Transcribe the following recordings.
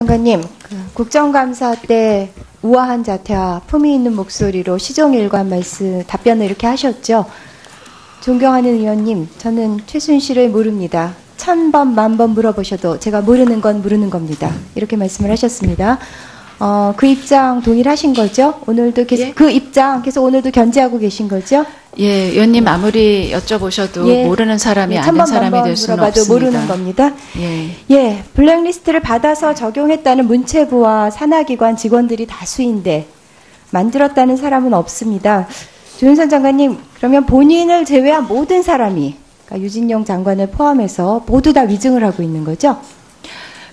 장관님, 국정감사 때 우아한 자태와 품위 있는 목소리로 시종일관 답변을 이렇게 하셨죠. 존경하는 의원님, 저는 최순실을 모릅니다. 1000번, 10,000번 물어보셔도 제가 모르는 건 모르는 겁니다. 이렇게 말씀을 하셨습니다. 그 입장 동일하신 거죠? 오늘도 계속, 예? 그 입장 계속 오늘도 견지하고 계신 거죠? 예, 의원님 아무리 여쭤보셔도 예, 모르는 사람이 예, 아는 사람이 될 수는 없습니다. 모르는 겁니다. 예. 예, 블랙리스트를 받아서 적용했다는 문체부와 산하기관 직원들이 다수인데 만들었다는 사람은 없습니다. 조윤선 장관님, 그러면 본인을 제외한 모든 사람이, 그러니까 유진용 장관을 포함해서 모두 다 위증을 하고 있는 거죠?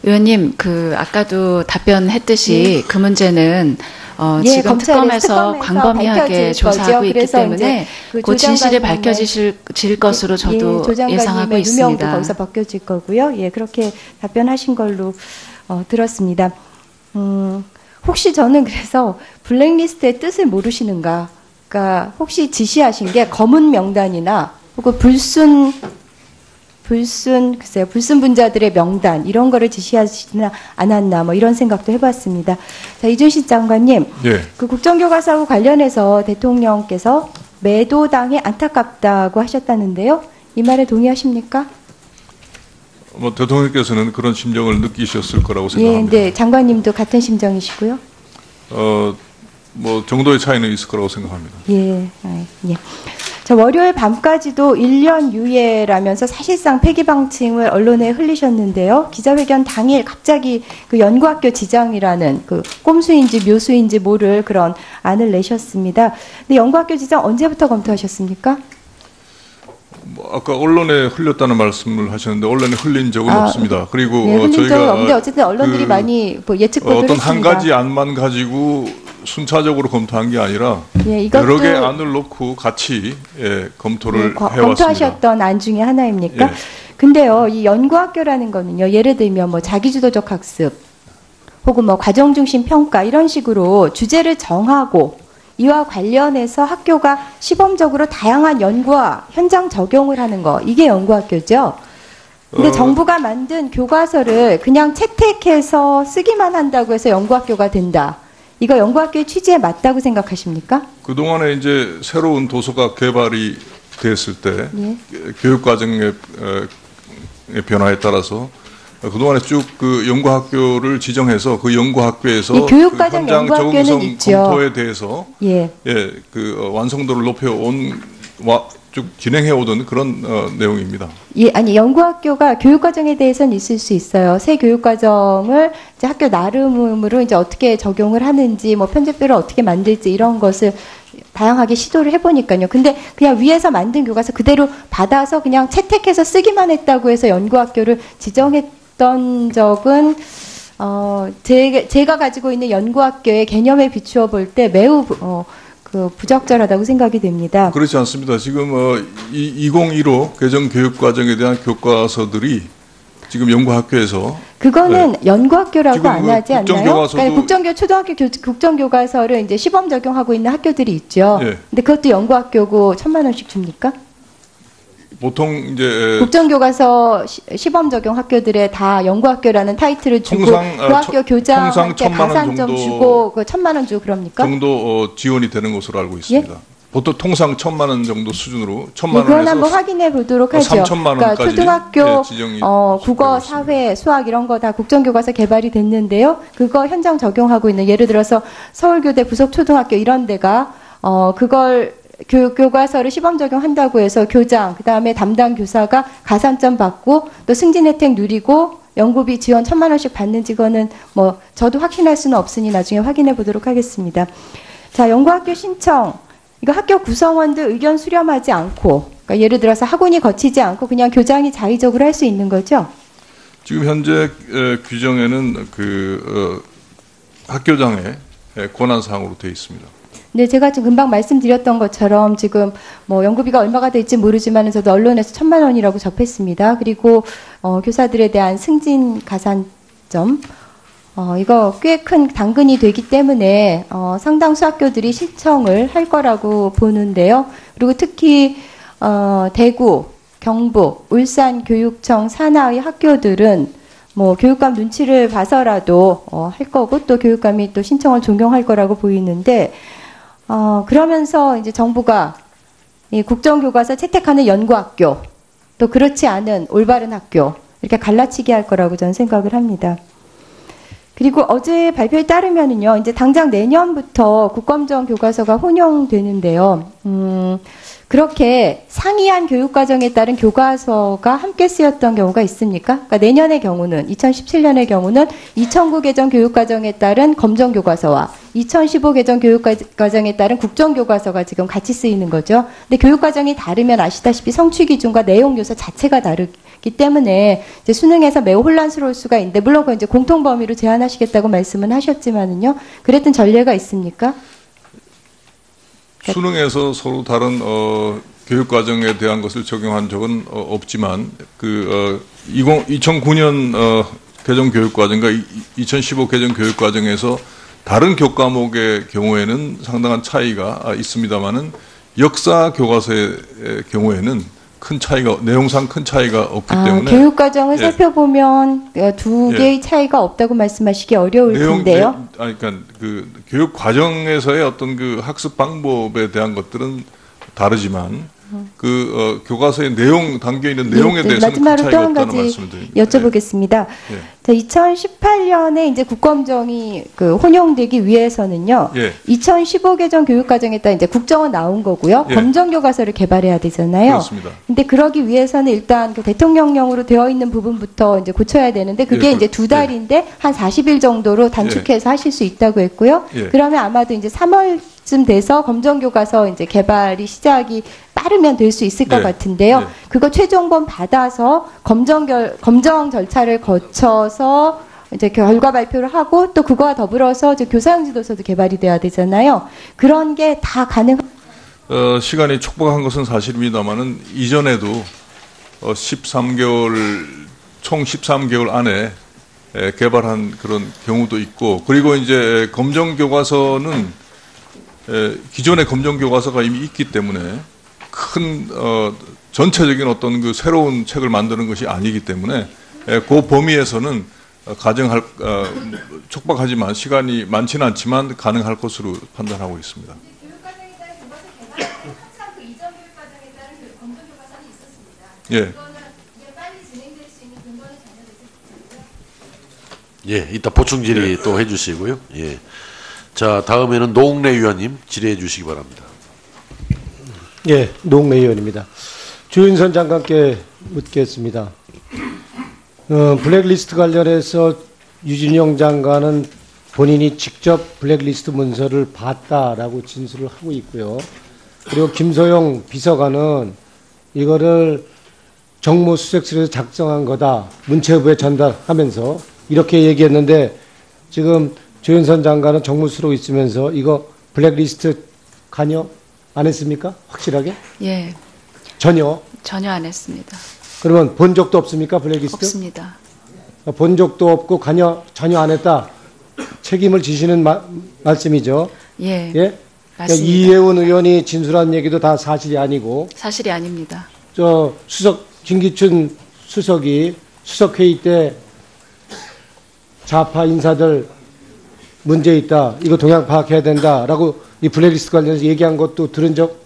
의원님, 아까도 답변했듯이 예. 그 문제는 지금 특검에서 광범위하게 조사하고 있기 때문에 그 진실이 밝혀질 것으로 저도 예상하고 있습니다. 누명도 거기서 벗겨질 거고요. 예, 그렇게 답변하신 걸로 들었습니다. 혹시 저는 그래서 블랙리스트의 뜻을 모르시는가? 그러니까 혹시 지시하신 게 검은 명단이나 혹은 글쎄요, 불순분자들의 명단, 이런 거를 지시하지는 않았나, 뭐 이런 생각도 해봤습니다. 자, 이준식 장관님. 예. 그 국정교과서하고 관련해서 대통령께서 매도당에 안타깝다고 하셨다는데요. 이 말에 동의하십니까? 뭐, 대통령께서는 그런 심정을 느끼셨을 거라고 생각합니다. 예, 네. 장관님도 같은 심정이시고요. 뭐, 정도의 차이는 있을 거라고 생각합니다. 예, 예. 자, 월요일 밤까지도 1년 유예라면서 사실상 폐기 방침을 언론에 흘리셨는데요. 기자회견 당일 갑자기 그 연구학교 지정이라는 그 꼼수인지 묘수인지 모를 그런 안을 내셨습니다. 근데 연구학교 지정 언제부터 검토하셨습니까? 뭐 아까 언론에 흘렸다는 말씀을 하셨는데 언론에 흘린 적은 없습니다. 그리고 네, 흘린 적은 저희가 없는데 어쨌든 언론들이 많이 뭐 예측 보도를 어떤 했습니다. 한 가지 안만 가지고 순차적으로 검토한 게 아니라 예, 여러 개 안을 놓고 같이 검토를 해왔습니다. 검토하셨던 안 중에 하나입니까? 예. 근데요, 이 연구학교라는 거는요, 예를 들면 뭐 자기주도적 학습 혹은 뭐 과정중심 평가 이런 식으로 주제를 정하고 이와 관련해서 학교가 시범적으로 다양한 연구와 현장 적용을 하는 거, 이게 연구학교죠. 근데 정부가 만든 교과서를 그냥 채택해서 쓰기만 한다고 해서 연구학교가 된다. 이거 연구학교의 취지에 맞다고 생각하십니까? 그동안에 이제 새로운 도서가 개발이 됐을 때 예. 교육과정의 변화에 따라서 그동안에 쭉 그 연구학교를 지정해서 그 연구학교에서 예, 교육과정 그 현장 연구학교는 적응성 있죠. 검토에 대해서 예. 그 완성도를 높여온 쭉 진행해 오던 그런 내용입니다. 예, 아니 연구학교가 교육과정에 대해서는 있을 수 있어요. 새 교육과정을 이제 학교 나름으로 이제 어떻게 적용을 하는지, 뭐 편집표를 어떻게 만들지 이런 것을 다양하게 시도를 해보니까요. 근데 그냥 위에서 만든 교과서 그대로 받아서 그냥 채택해서 쓰기만 했다고 해서 연구학교를 지정했던 적은 제가 가지고 있는 연구학교의 개념에 비추어 볼 때 매우 부적절하다고 생각이 됩니다. 그렇지 않습니다. 지금 2015 개정 교육과정에 대한 교과서들이 지금 연구학교에서 그거는 연구학교라고 지금 안 하지 않나요? 그러니까 초등학교 국정교과서를 이제 시범 적용하고 있는 학교들이 있죠. 예. 근데 그것도 연구학교고 1,000만 원씩 줍니까? 보통 이제 국정교과서 시범 적용 학교들에 다 연구학교라는 타이틀을 주고 그 학교 교장한테 가산점 주고 그 1,000만 원 주고 그럽니까? 정도 지원이 되는 것으로 알고 있습니다. 예? 보통 통상 1,000만 원 정도 수준으로 1,000만 원에서 그건 한번 확인해 보도록 하죠. 3,000만 원까지. 그러니까 초등학교 지정이 국어, 사회, 수학 이런 거 다 국정교과서 개발이 됐는데요. 그거 현장 적용하고 있는 예를 들어서 서울교대 부속초등학교 이런 데가 그걸 교과서를 시범 적용한다고 해서 교장, 그 다음에 담당 교사가 가산점 받고 또 승진 혜택 누리고 연구비 지원 1,000만 원씩 받는지 그거는 뭐 저도 확신할 수는 없으니 나중에 확인해 보도록 하겠습니다. 자, 연구학교 신청. 이거 학교 구성원들 의견 수렴하지 않고, 그러니까 예를 들어서 학원이 거치지 않고 그냥 교장이 자의적으로 할 수 있는 거죠? 지금 현재 규정에는 학교장의 권한사항으로 되어 있습니다. 네, 제가 지금 금방 말씀드렸던 것처럼 지금 뭐 연구비가 얼마가 될지 모르지만 저도 언론에서 1,000만 원이라고 접했습니다. 그리고 교사들에 대한 승진 가산점, 이거 꽤 큰 당근이 되기 때문에 상당수 학교들이 신청을 할 거라고 보는데요. 그리고 특히 대구, 경북, 울산 교육청 산하의 학교들은 뭐 교육감 눈치를 봐서라도 할 거고 또 교육감이 또 신청을 종용할 거라고 보이는데 그러면서 이제 정부가 이 국정교과서 채택하는 연구학교 또 그렇지 않은 올바른 학교 이렇게 갈라치기 할 거라고 저는 생각을 합니다. 그리고 어제 발표에 따르면은요, 이제 당장 내년부터 국검정 교과서가 혼용되는데요. 그렇게 상이한 교육과정에 따른 교과서가 함께 쓰였던 경우가 있습니까? 그러니까 내년의 경우는, 2017년의 경우는 2009 개정 교육과정에 따른 검정교과서와 2015 개정 교육과정에 따른 국정교과서가 지금 같이 쓰이는 거죠. 근데 교육과정이 다르면 아시다시피 성취 기준과 내용 요소 자체가 다르기 때문에 이제 수능에서 매우 혼란스러울 수가 있는데, 물론 그 이제 공통 범위로 제한하시겠다고 말씀은 하셨지만은요, 그랬던 전례가 있습니까? 수능에서 서로 다른 교육 과정에 대한 것을 적용한 적은 없지만 2009년 개정 교육 과정과 2015 개정 교육 과정에서 다른 교과목의 경우에는 상당한 차이가 있습니다만은 역사 교과서의 경우에는 큰 차이가, 내용상 큰 차이가 없기 때문에 교육 과정을 살펴보면 두 개의 차이가 없다고 말씀하시기 어려울 텐데요. 그러니까 그 교육 과정에서의 어떤 그 학습 방법에 대한 것들은 다르지만 교과서의 내용 담겨 있는 내용에 대해서는 큰 차이가 없다는 말씀을 드립니다. 여쭤보겠습니다. 자, 2018년에 이제 국검정이 혼용되기 위해서는요. 2015 개정 교육과정에 따라 이제 국정은 나온 거고요. 검정 교과서를 개발해야 되잖아요. 그렇습니다. 근데 그러기 위해서는 일단 그 대통령령으로 되어 있는 부분부터 이제 고쳐야 되는데 그게 이제 2달인데 한 40일 정도로 단축해서 하실 수 있다고 했고요. 그러면 아마도 이제 3월쯤 돼서 검정 교과서 이제 개발이 시작이 빠르면 될 수 있을 것 같은데요. 그거 최종본 받아서 검정 절차를 거쳐서 이제 결과 발표를 하고 또 그거와 더불어서 이제 교사형 지도서도 개발이 돼야 되잖아요. 그런 게 다 시간이 촉박한 것은 사실입니다만은 이전에도 13개월 총 13개월 안에 개발한 그런 경우도 있고, 그리고 이제 검정 교과서는 기존의 검정 교과서가 이미 있기 때문에 큰 전체적인 어떤 그 새로운 책을 만드는 것이 아니기 때문에 그 범위에서는 촉박하지만 시간이 많지는 않지만 가능할 것으로 판단하고 있습니다. 교육과정에 따른 교과서 개발은 항상 그 이전 교육과정에 따른 검정 교과서는 있었습니다. 그거는 이게 빨리 진행될 수 있는 근거는 전혀 되지 않고요. 이따 보충 질의 또 해주시고요. 자, 다음에는 노웅래 위원님 질의해 주시기 바랍니다. 노웅래 의원입니다. 주인선 장관께 묻겠습니다. 블랙리스트 관련해서 유진영 장관은 본인이 직접 블랙리스트 문서를 봤다라고 진술을 하고 있고요. 그리고 김소영 비서관은 이거를 정무수석실에서 작성한 거다, 문체부에 전달하면서 이렇게 얘기했는데, 지금 조윤선 장관은 정무수로 있으면서 이거 블랙리스트 관여 안 했습니까? 확실하게? 전혀 안 했습니다. 그러면 본 적도 없습니까? 블랙리스트? 없습니다. 본 적도 없고 전혀 안 했다. 책임을 지시는 말씀이죠. 맞습니다. 그러니까 이혜훈 의원이 진술한 얘기도 다 사실이 아니고. 사실이 아닙니다. 김기춘 수석이 수석회의 때 좌파 인사들 문제 있다, 이거 동향 파악해야 된다라고 이 블랙리스트 관련해서 얘기한 것도 들은 적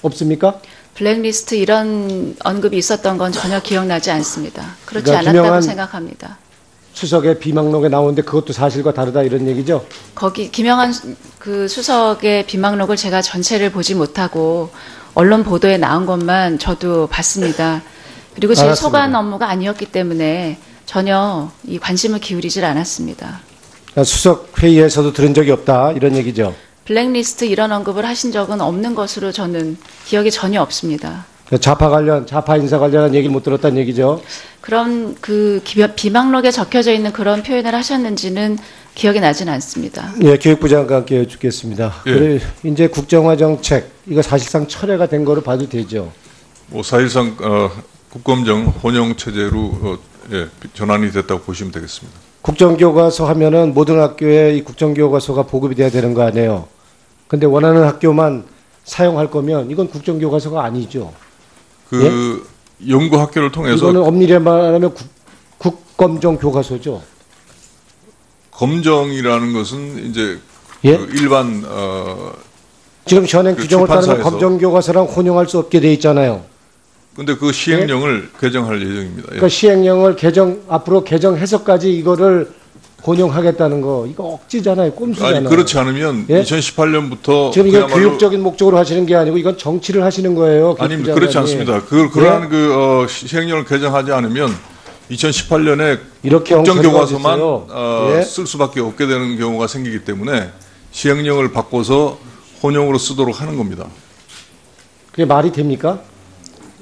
없습니까? 블랙리스트 이런 언급이 있었던 건 전혀 기억나지 않습니다. 그렇지 그러니까 않았다고 생각합니다. 수석의 비망록에 나오는데 그것도 사실과 다르다 이런 얘기죠? 거기 김영한 그 수석의 비망록을 제가 전체를 보지 못하고 언론 보도에 나온 것만 저도 봤습니다. 그리고 제 알았습니다. 소관 업무가 아니었기 때문에 전혀 이 관심을 기울이질 않았습니다. 그러니까 수석 회의에서도 들은 적이 없다 이런 얘기죠? 블랙리스트 이런 언급을 하신 적은 없는 것으로 저는 기억이 전혀 없습니다. 좌파 인사 관련한 얘기를 못 들었다는 얘기죠? 그런 그 비망록에 적혀져 있는 그런 표현을 하셨는지는 기억이 나진 않습니다. 교육부 장관께 여쭙겠습니다. 이제 국정화 정책, 이거 사실상 철회가 된 거로 봐도 되죠? 사실상 국검정 혼용 체제로 전환이 됐다고 보시면 되겠습니다. 국정교과서 하면은 모든 학교에 이 국정교과서가 보급이 돼야 되는 거 아니에요? 근데 원하는 학교만 사용할 거면 이건 국정교과서가 아니죠. 연구 학교를 통해서 이거는 엄밀히 말하면 검정 교과서죠. 검정이라는 것은 이제 예? 그 일반 지금 현행 그 규정을 따르면 출판사에서. 검정 교과서랑 혼용할 수 없게 돼 있잖아요. 근데 그 시행령을 개정할 예정입니다. 예. 그러니까 시행령을 앞으로 개정해서까지 이거를 혼용하겠다는 거, 이거 억지잖아요. 꼼수잖아요. 아니 그렇지 않으면 예? 2018년부터 지금 이거 교육적인 목적으로 하시는 게 아니고 이건 정치를 하시는 거예요. 아닙니다. 교육부 그렇지 장관이. 않습니다. 그러한 시행령을 개정하지 않으면 2018년에 이렇게 국정교과서만 엉터리가 어딨어요? 예? 쓸 수밖에 없게 되는 경우가 생기기 때문에 시행령을 바꿔서 혼용으로 쓰도록 하는 겁니다. 그게 말이 됩니까?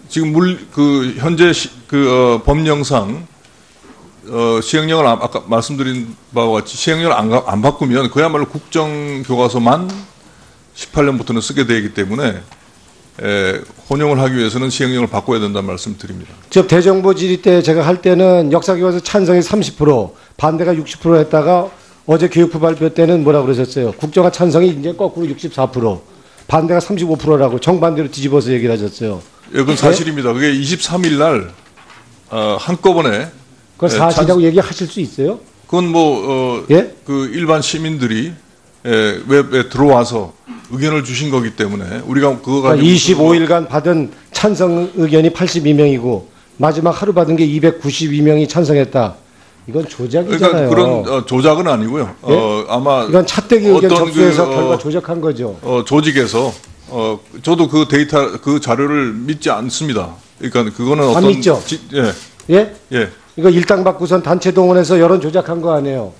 지금 현재 법령상 시행령을 아까 말씀드린 바와 같이 시행령을 안 바꾸면 그야말로 국정교과서만 18년부터는 쓰게 되기 때문에 혼용을 하기 위해서는 시행령을 바꿔야 된다는 말씀 드립니다. 저 대정부 질의 때 제가 할 때는 역사교과서 찬성이 30%, 반대가 60% 했다가 어제 교육부 발표 때는 뭐라고 그러셨어요? 국정화 찬성이 이제 거꾸로 64%, 반대가 35%라고 정반대로 뒤집어서 얘기를 하셨어요. 예, 그건 사실입니다. 그게 23일 날 한꺼번에 그걸 사실이라고 얘기하실 수 있어요? 그건 예? 그 일반 시민들이 웹에 들어와서 의견을 주신 거기 때문에 우리가 그거 가지고 25일간 받은 찬성 의견이 82명이고 마지막 하루 받은 게 292명이 찬성했다. 이건 조작이잖아요. 그러니까 그런 조작은 아니고요. 예? 아마 이건 차떼기 의견 어떤 접수해서 결과 조작한 거죠. 조직에서 저도 그 데이터 그 자료를 믿지 않습니다. 그러니까 그거는 어떤 믿죠? 예. 예? 예. 이거 일당 받고선 단체 동원해서 여론 조작한 거 아니에요?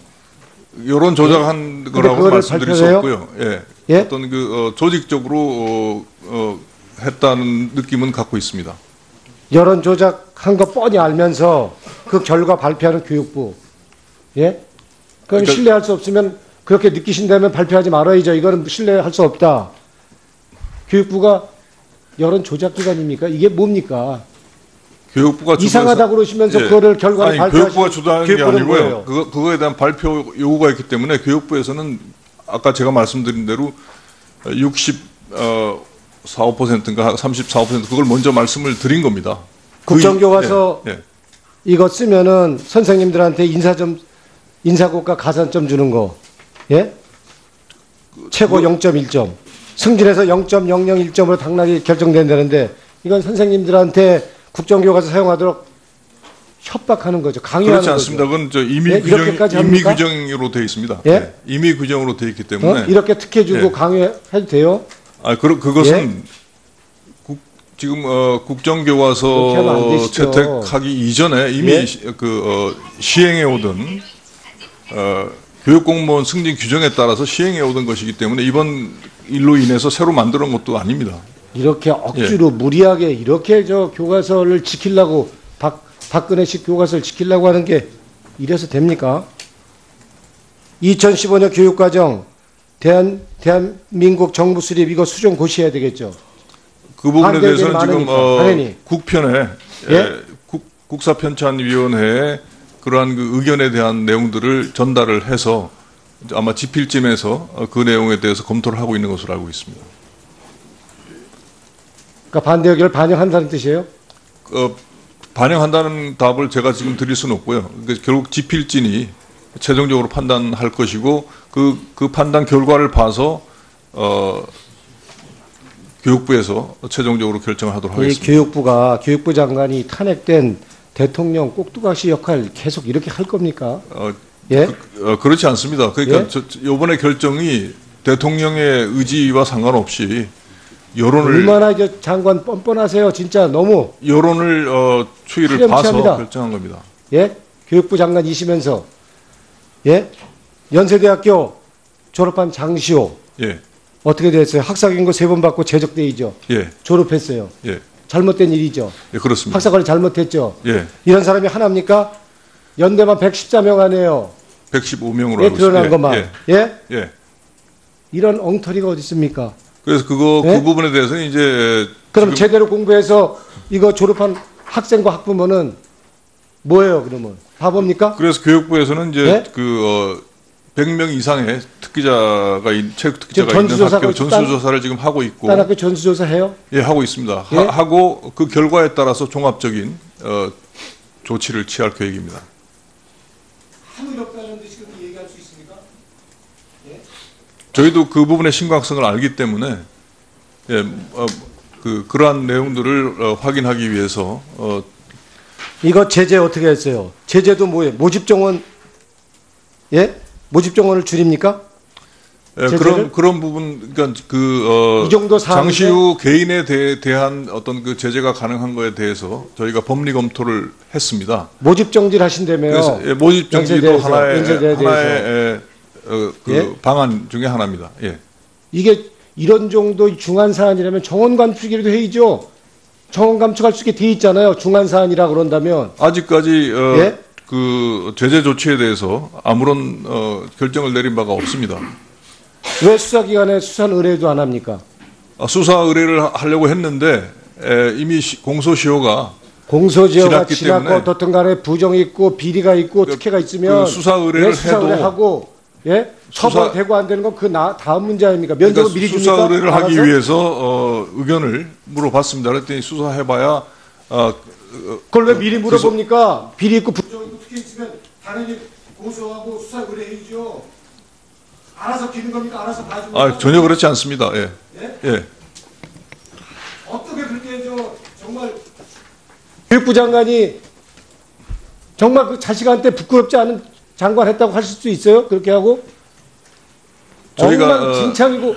여론 조작한 거라고 그거를 말씀드릴 수 발표해요? 없고요. 예. 예? 어떤 조직적으로 했다는 느낌은 갖고 있습니다. 여론 조작한 거 뻔히 알면서 그 결과 발표하는 교육부. 예? 그럼 그러니까- 신뢰할 수 없으면 그렇게 느끼신다면 발표하지 말아야죠. 이거는 신뢰할 수 없다. 교육부가 여론 조작 기관입니까? 이게 뭡니까? 교육부가 이상하다고 그러시면서 예. 그거를 결과를 아니, 발표하시는 교육부가 주도하는 게 교육부는 아니고요. 뭐예요? 그거에 대한 발표 요구가 있기 때문에 교육부에서는 아까 제가 말씀드린 대로 64%인가 34% 그걸 먼저 말씀을 드린 겁니다. 국정교과서 예, 예. 이거 쓰면은 선생님들한테 인사고과 가산점 주는 거. 예? 최고 0.1점. 승진해서 0.001점으로 당락이 결정된다는데 이건 선생님들한테 국정교과서 사용하도록 협박하는 거죠. 강요하는 그렇지 않습니다. 거죠. 그건 저 이렇게까지 합니까? 임의 규정으로 되어 있습니다. 예? 네. 임의 규정으로 되어 있기 때문에 이렇게 특혜 주고 예. 강요해도 돼요? 그것은 예? 지금 그렇게 하면 안 국정교과서 되시죠. 채택하기 이전에 이미 예? 시행해 오던 교육공무원 승진 규정에 따라서 시행해 오던 것이기 때문에 이번 일로 인해서 새로 만드는 것도 아닙니다. 이렇게 억지로 무리하게 이렇게 저 교과서를 지키려고 박근혜식 교과서를 지키려고 하는 게 이래서 됩니까? 2015년 교육과정 대한민국 정부 수립 이거 수정 고시해야 되겠죠. 그 부분에 반대 의견이 대해서는 지금 많으니까, 당연히. 국편에 예? 국사편찬위원회에 그러한 그 의견에 대한 내용들을 전달을 해서 아마 집필진에서 그 내용에 대해서 검토를 하고 있는 것으로 알고 있습니다. 그러니까 반대 의견을 반영한다는 뜻이에요? 반영한다는 답을 제가 지금 드릴 수는 없고요. 그러니까 결국 집필진이 최종적으로 판단할 것이고 그 판단 결과를 봐서 교육부에서 최종적으로 결정을 하도록 이 하겠습니다. 교육부 장관이 탄핵된 대통령 꼭두각시 역할 계속 이렇게 할 겁니까? 예? 그렇지 않습니다. 그러니까 예? 이번에 결정이 대통령의 의지와 상관없이 여론을 얼마나 이제 장관 뻔뻔하세요. 진짜 너무. 여론을 추이를 봐서 파렴치합니다. 결정한 겁니다. 예? 교육부 장관이시면서 예? 연세대학교 졸업한 장시호 예, 어떻게 됐어요? 학사경고 3번 받고 제적대이죠. 예, 졸업했어요. 예, 잘못된 일이죠. 예, 그렇습니다. 학사관리 잘못했죠. 예, 이런 사람이 하나입니까? 연대만 114명 안에요. 115명으로 예, 알고 드러난 있습니다. 것만. 예, 예? 예. 이런 엉터리가 어디 있습니까? 그래서 예? 그 부분에 대해서는 이제 그럼 지금 제대로 공부해서 이거 졸업한 학생과 학부모는 뭐예요, 그러면? 바보입니까? 그래서 교육부에서는 이제 예? 100명 이상의 체육 특기자가 지금 있는 전수조사가 학교 전수조사를 지금 하고 있고, 딴 학교 전수조사 해요? 예, 하고 있습니다. 예? 하고 그 결과에 따라서 종합적인 조치를 취할 계획입니다. 아무 일 없다는 듯이 그렇게 얘기할 수 있습니까? 저희도 그 부분의 심각성을 알기 때문에 예, 그러한 내용들을 확인하기 위해서 이거 제재 어떻게 했어요? 제재도 뭐예요? 모집 정원, 예? 모집 정원을 줄입니까? 예, 그런 부분, 그러니까 이 정도 사안인데? 장시우 개인에 대한 어떤 그 제재가 가능한 거에 대해서 저희가 법리 검토를 했습니다. 모집 정지를 하신다며요. 그래서 예, 모집 정지도 연세대에서. 하나의 그 예? 방안 중에 하나입니다. 예. 이게 이런 정도 중한 사안이라면 정원 감축이라도 해야죠. 정원 감축할 수 있게 돼 있잖아요. 중한 사안이라 그런다면. 아직까지 예? 그 제재 조치에 대해서 아무런 결정을 내린 바가 없습니다. 왜 수사기관에 수사 의뢰도 안 합니까? 수사 의뢰를 하려고 했는데 이미 공소시효가 공소시효가 지났기 지났고 때문에 어떻든 간에 부정이 있고 비리가 있고 특혜가 있으면 그 수사 의뢰를 왜 수사 해도 의뢰하고 예? 처벌되고 안 되는 건 그 다음 문제 아닙니까? 면접을 그러니까 미리 줍니까? 수사 의뢰를 하기 알아서? 위해서 의견을 물어봤습니다. 그랬더니 수사해봐야 그걸 왜 미리 물어봅니까? 비리 있고 부정 있고 특혜 있으면 당연히 고소하고 수사 의뢰해야죠. 알아서 기는 겁니까? 알아서 봐주고. 전혀 그렇지 않습니다. 예. 예? 예. 어떻게 그렇게 해줘? 정말 교육부 장관이 정말 그 자식한테 부끄럽지 않은 장관 했다고 하실 수 있어요? 그렇게 하고? 저희가 진창이고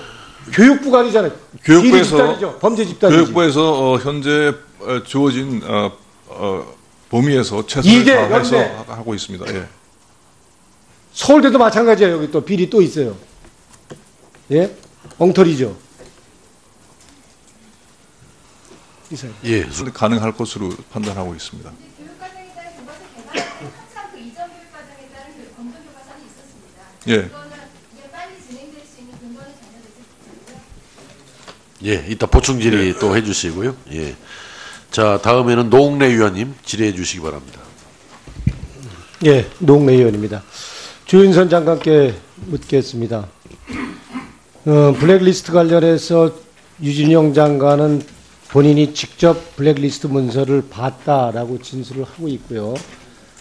교육부가 아니잖아요. 교육부에서 비리 집단이죠. 범죄 집단이죠. 교육부에서 현재 주어진 범위에서 최선을 다해서 하고 있습니다. 예. 서울대도 마찬가지예요. 여기 또 비리 또 있어요. 예? 엉터리죠. 이사님. 예. 가능할 것으로 판단하고 있습니다. 교육과정에 따른 교과서 개발은 항상 그 이전 교육과정에 따른 그 검정 교과서는 있었습니다. 예. 그거는 이게 빨리 진행될 수 있는 근거는 전혀 되지 않고요. 예, 이따 보충 질의 또 해주시고요. 예. 자, 다음에는 노웅래 의원님 질의해 주시기 바랍니다. 예, 노웅래 의원입니다. 주윤선 장관께 묻겠습니다. 블랙리스트 관련해서 유진영 장관은 본인이 직접 블랙리스트 문서를 봤다라고 진술을 하고 있고요.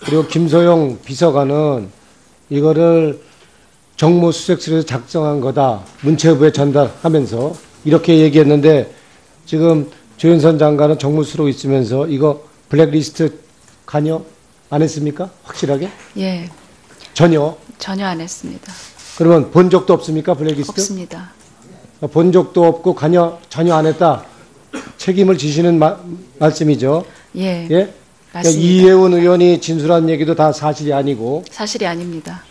그리고 김소영 비서관은 이거를 정무수석실에서 작성한 거다. 문체부에 전달하면서 이렇게 얘기했는데 지금 조윤선 장관은 정무수로 있으면서 이거 블랙리스트 관여 안 했습니까? 확실하게? 예, 전혀 전혀 안 했습니다. 그러면 본 적도 없습니까? 블랙리스트? 없습니다. 본 적도 없고 전혀 안 했다. 책임을 지시는 말씀이죠. 예, 예? 맞습니다. 그러니까 이혜원 의원이 진술한 얘기도 다 사실이 아니고 사실이 아닙니다.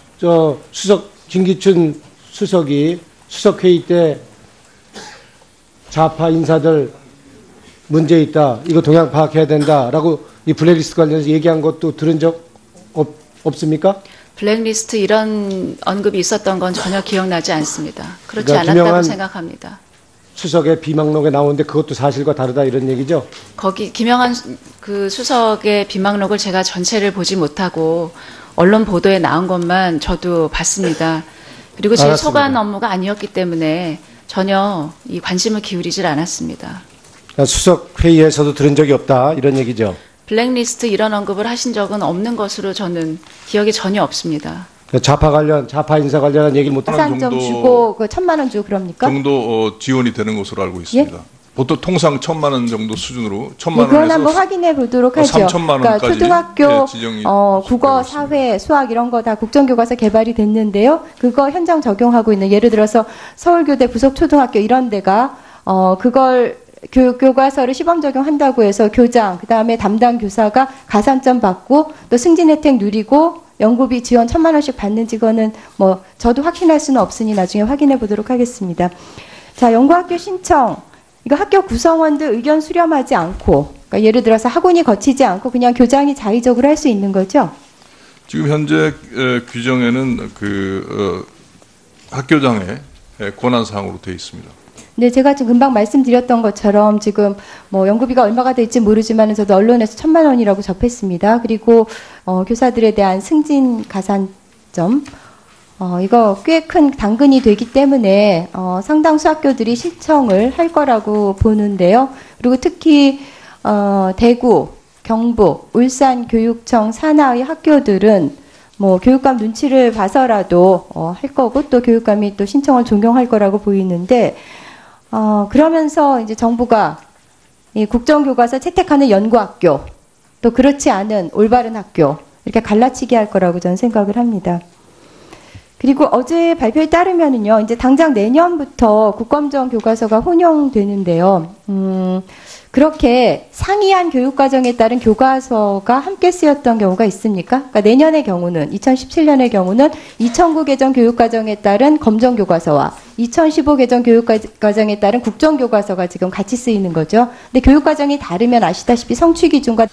김기춘 수석이 수석회의 때 좌파 인사들 문제 있다. 이거 동향 파악해야 된다라고 이 블랙리스트 관련해서 얘기한 것도 들은 적 없습니까? 블랙리스트 이런 언급이 있었던 건 전혀 기억나지 않습니다. 그렇지 그러니까 않았다고 김영한 생각합니다. 수석의 비망록에 나오는데 그것도 사실과 다르다 이런 얘기죠? 거기 김영한 그 수석의 비망록을 제가 전체를 보지 못하고 언론 보도에 나온 것만 저도 봤습니다. 그리고 제 알았습니다. 소관 업무가 아니었기 때문에 전혀 이 관심을 기울이질 않았습니다. 그러니까 수석회의에서도 들은 적이 없다 이런 얘기죠? 블랙리스트 이런 언급을 하신 적은 없는 것으로 저는 기억이 전혀 없습니다. 좌파 인사 관련한 얘기를 못 가산 좀 주고 그 1,000만 원 주고 그럽니까? 정도 지원이 되는 것으로 알고 있습니다. 보통 통상 1,000만 원 정도 수준으로 1,000만 원에서 그건 한번 확인해 보도록 하죠. 3,000만 그러니까 원까지 초등학교 지정이 국어, 되고 있습니다. 사회, 수학 이런 거 다 국정교과서 개발이 됐는데요. 그거 현장 적용하고 있는 예를 들어서 서울교대 부속초등학교 이런 데가 그걸 교과서를 시범 적용한다고 해서 교장 그다음에 담당 교사가 가산점 받고 또 승진 혜택 누리고 연구비 지원 1,000만 원씩 받는지 그거는 뭐 저도 확신할 수는 없으니 나중에 확인해 보도록 하겠습니다. 자, 연구학교 신청 이거 학교 구성원들 의견 수렴하지 않고 그러니까 예를 들어서 학원이 거치지 않고 그냥 교장이 자의적으로 할 수 있는 거죠? 지금 현재 규정에는 학교장의 권한 사항으로 되어 있습니다. 네, 제가 지금 금방 말씀드렸던 것처럼 지금 뭐 연구비가 얼마가 될지 모르지만 저도 언론에서 1,000만 원이라고 접했습니다. 그리고 교사들에 대한 승진 가산점 이거 꽤 큰 당근이 되기 때문에 상당수 학교들이 신청을 할 거라고 보는데요. 그리고 특히 대구, 경북, 울산 교육청 산하의 학교들은 뭐 교육감 눈치를 봐서라도 할 거고 또 교육감이 또 신청을 종용할 거라고 보이는데 그러면서 이제 정부가 이 국정교과서 채택하는 연구학교 또 그렇지 않은 올바른 학교 이렇게 갈라치기 할 거라고 저는 생각을 합니다. 그리고 어제 발표에 따르면은요, 이제 당장 내년부터 국검정 교과서가 혼용되는데요. 그렇게 상이한 교육과정에 따른 교과서가 함께 쓰였던 경우가 있습니까? 그러니까 내년의 경우는, 2017년의 경우는 2009 개정 교육과정에 따른 검정교과서와 2015 개정 교육과정에 따른 국정교과서가 지금 같이 쓰이는 거죠. 근데 교육과정이 다르면 아시다시피 성취기준과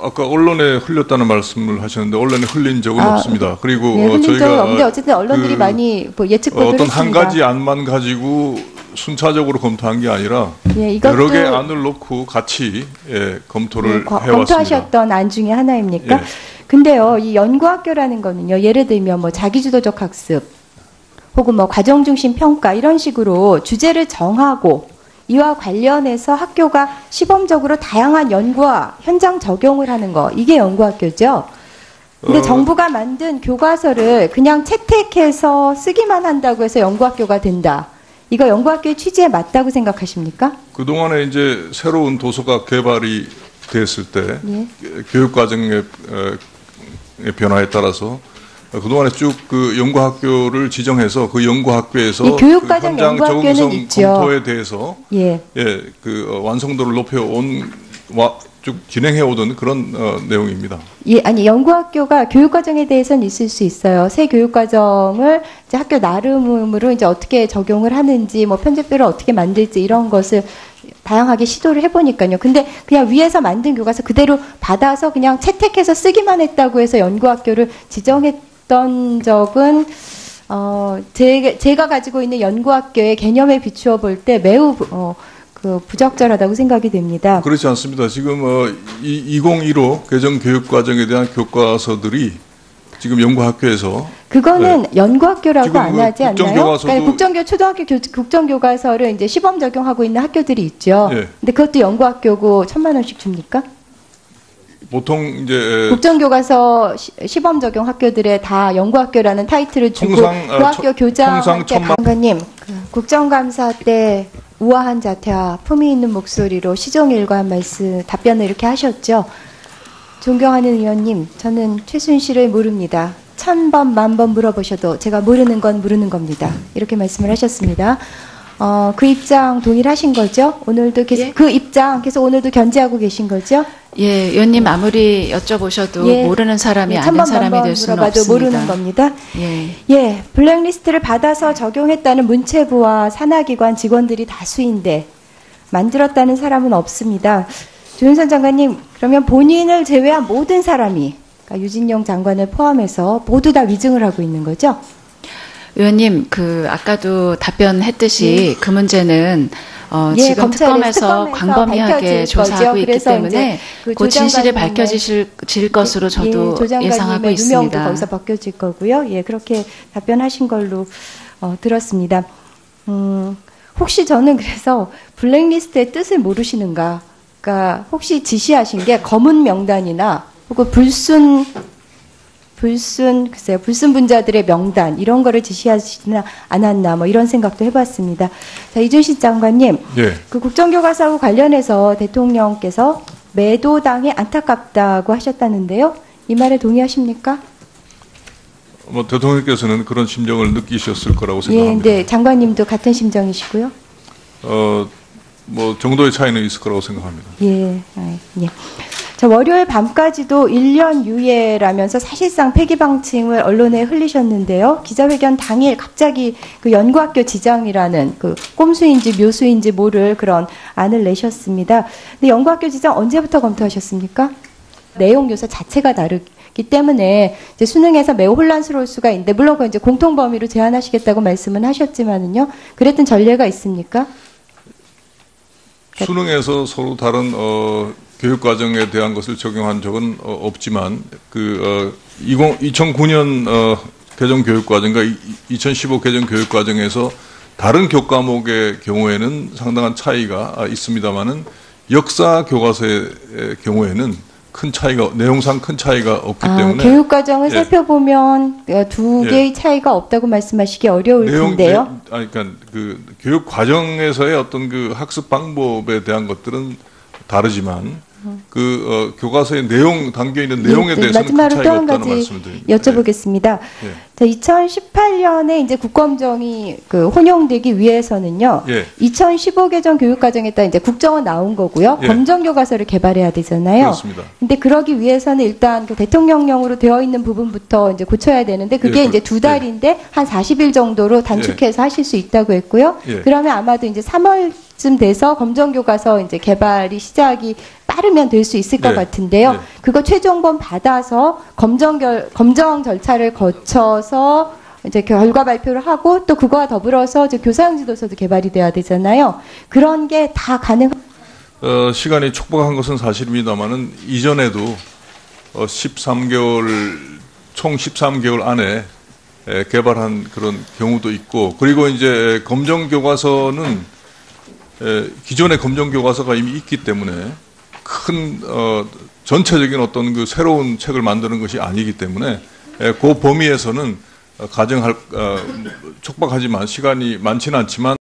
아까 언론에 흘렸다는 말씀을 하셨는데 언론에 흘린 적은 없습니다. 그리고 네, 흘린 적은 저희가 없는데 어쨌든 언론들이 많이 뭐 예측 보도를 어떤 했습니다. 한 가지 안만 가지고 순차적으로 검토한 게 아니라 예, 이것도 여러 개 안을 놓고 같이 검토를 해왔습니다. 검토하셨던 안 중에 하나입니까? 예. 근데요, 이 연구학교라는 거는요, 예를 들면 뭐 자기주도적 학습 혹은 뭐 과정중심 평가 이런 식으로 주제를 정하고 이와 관련해서 학교가 시범적으로 다양한 연구와 현장 적용을 하는 거, 이게 연구학교죠. 근데 정부가 만든 교과서를 그냥 채택해서 쓰기만 한다고 해서 연구학교가 된다. 이거 연구학교의 취지에 맞다고 생각하십니까? 그동안에 이제 새로운 도서가 개발이 됐을 때 예. 교육과정의 변화에 따라서 그동안에 쭉 그 연구학교를 지정해서 그 연구학교에서 이 교육과정 그 현장 연구학교는 적응성 있죠. 검토에 대해서 예. 그 완성도를 높여온 쭉 진행해 오던 그런 내용입니다. 예, 아니 연구학교가 교육과정에 대해서는 있을 수 있어요. 새 교육과정을 이제 학교 나름으로 이제 어떻게 적용을 하는지, 뭐 편집표를 어떻게 만들지 이런 것을 다양하게 시도를 해보니까요. 근데 그냥 위에서 만든 교과서 그대로 받아서 그냥 채택해서 쓰기만 했다고 해서 연구학교를 지정했던 적은 제가 가지고 있는 연구학교의 개념에 비추어 볼 때 매우 부적절하다고 생각이 됩니다. 그렇지 않습니다. 지금 2015 개정 교육과정에 대한 교과서들이 지금 연구학교에서 그거는 연구학교라고 지금 안 그 하지 않나요? 국정교과서도- 그러니까 국정교 초등학교 국정교과서를 이제 시범 적용하고 있는 학교들이 있죠. 예. 근데 그것도 연구학교고 1,000만 원씩 줍니까? 보통 이제 국정교과서 시범 적용 학교들에 다 연구학교라는 타이틀을 주고 통상, 그 학교 교장한테 1,000만 장관님 국정감사 때 우아한 자태와 품위 있는 목소리로 시종일관 말씀 답변을 이렇게 하셨죠. 존경하는 의원님, 저는 최순실을 모릅니다. 1000번, 10,000번 물어보셔도 제가 모르는 건 모르는 겁니다. 이렇게 말씀을 하셨습니다. 그 입장 동일하신 거죠? 오늘도 계속 예. 그 입장 계속 오늘도 견지하고 계신 거죠? 예, 의원님 아무리 여쭤보셔도 예. 모르는 사람이 예, 아는 1000번, 사람이 1000번 될 수는 물어봐도 없습니다. 모르는 겁니다. 예. 예, 블랙리스트를 받아서 적용했다는 문체부와 산하기관 직원들이 다수인데 만들었다는 사람은 없습니다. 조윤선 장관님, 그러면 본인을 제외한 모든 사람이 그러니까 유진용 장관을 포함해서 모두 다 위증을 하고 있는 거죠? 의원님, 아까도 답변했듯이 그 문제는 예, 지금 검찰에서 특검에서 광범위하게 밝혀질 조사하고 거죠. 있기 그래서 때문에 이제 그 곧 진실이 조장관님의- 밝혀질 것으로 저도 조 장관님의 예상하고 누명도 있습니다. 거기서 벗겨질 거고요. 예, 그렇게 답변하신 걸로 들었습니다. 혹시 저는 그래서 블랙리스트의 뜻을 모르시는가? 그러니까 혹시 지시하신 게 검은 명단이나 혹은 불순 글쎄요, 불순 분자들의 명단 이런 거를 지시하시나 않았나 뭐 이런 생각도 해봤습니다. 자, 이준식 장관님, 예. 그 국정교과서하고 관련해서 대통령께서 매도당이 안타깝다고 하셨다는데요. 이 말에 동의하십니까? 뭐 대통령께서는 그런 심정을 느끼셨을 거라고 예, 생각합니다. 네, 장관님도 같은 심정이시고요. 뭐 정도의 차이는 있을 거라고 생각합니다. 예, 예. 자, 월요일 밤까지도 1년 유예라면서 사실상 폐기 방침을 언론에 흘리셨는데요. 기자회견 당일 갑자기 그 연구학교 지정이라는 그 꼼수인지 묘수인지 모를 그런 안을 내셨습니다. 근데 연구학교 지정 언제부터 검토하셨습니까? 내용 요소 자체가 다르기 때문에 이제 수능에서 매우 혼란스러울 수가 있는데 물론 그 이제 공통 범위로 제한하시겠다고 말씀은 하셨지만은요. 그랬던 전례가 있습니까? 수능에서 서로 다른 교육과정에 대한 것을 적용한 적은 없지만 2009년 개정 교육과정과 2015 개정 교육과정에서 다른 교과목의 경우에는 상당한 차이가 있습니다만은 역사 교과서의 경우에는 큰 차이가 내용상 큰 차이가 없기 때문에 교육 과정을 예. 살펴보면 두 예. 개의 차이가 없다고 말씀하시기 어려울 텐데요. 그러니까 그 교육 과정에서의 어떤 그 학습 방법에 대한 것들은 다르지만 교과서의 내용 담겨 있는 내용에 대해서는 큰 마지막으로 또 차이가 한 없다는 가지 말씀을 드립니다. 여쭤보겠습니다. 예. 자, 2018년에 이제 국검정이 혼용되기 위해서는요. 예. 2015 개정 교육과정에 따라 이제 국정은 나온 거고요. 예. 검정교과서를 개발해야 되잖아요. 그렇습니다. 근데 그러기 위해서는 일단 그 대통령령으로 되어 있는 부분부터 이제 고쳐야 되는데 그게 예, 이제 2달인데 한 40일 정도로 단축해서 하실 수 있다고 했고요. 예. 그러면 아마도 이제 3월쯤 돼서 검정교과서 이제 개발이 시작이 빠르면 될 수 있을 것 예. 같은데요. 예. 그거 최종본 받아서 검정 절차를 거쳐서 이제 결과 발표를 하고 또 그거와 더불어서 이제 교사형 지도서도 개발이 돼야 되잖아요. 그런 게 다 시간이 촉박한 것은 사실입니다만은 이전에도 13개월 총 13개월 안에 개발한 그런 경우도 있고 그리고 이제 검정 교과서는 기존의 검정 교과서가 이미 있기 때문에 큰 전체적인 어떤 그 새로운 책을 만드는 것이 아니기 때문에 그 범위에서는 가정할 촉박하지만 시간이 많지는 않지만